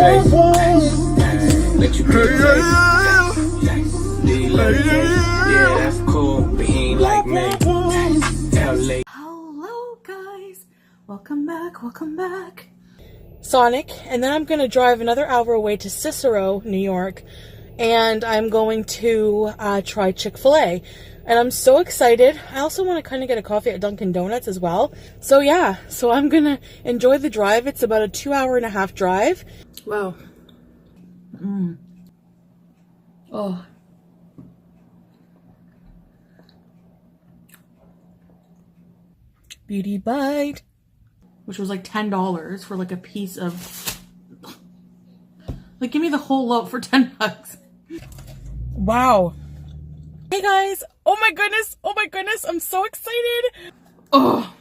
taste. Let you get a taste. Do you love the taste? Yeah, that's cool, but he ain't like me. LA. Hello guys, welcome back. Sonic, and then I'm gonna drive another hour away to Cicero, New York, and I'm going to try Chick-fil-A. And I'm so excited. I also want to kind of get a coffee at Dunkin' Donuts as well. So yeah, so I'm gonna enjoy the drive. It's about a 2.5-hour drive. Wow. Oh. Beauty bite. Which was like $10 for like a piece of... Like, give me the whole loaf for 10 bucks. Wow. Hey guys. Oh my goodness. I'm so excited. Oh.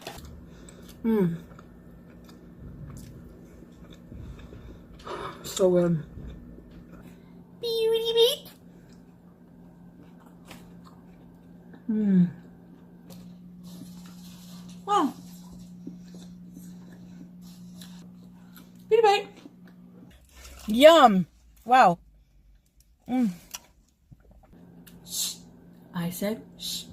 So good. Beauty beat. Wow. Beauty bite. Yum. Wow. Shh. I said shh.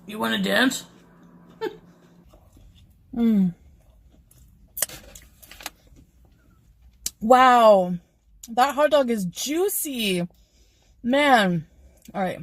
You want to dance? Wow. That hot dog is juicy. Man. All right.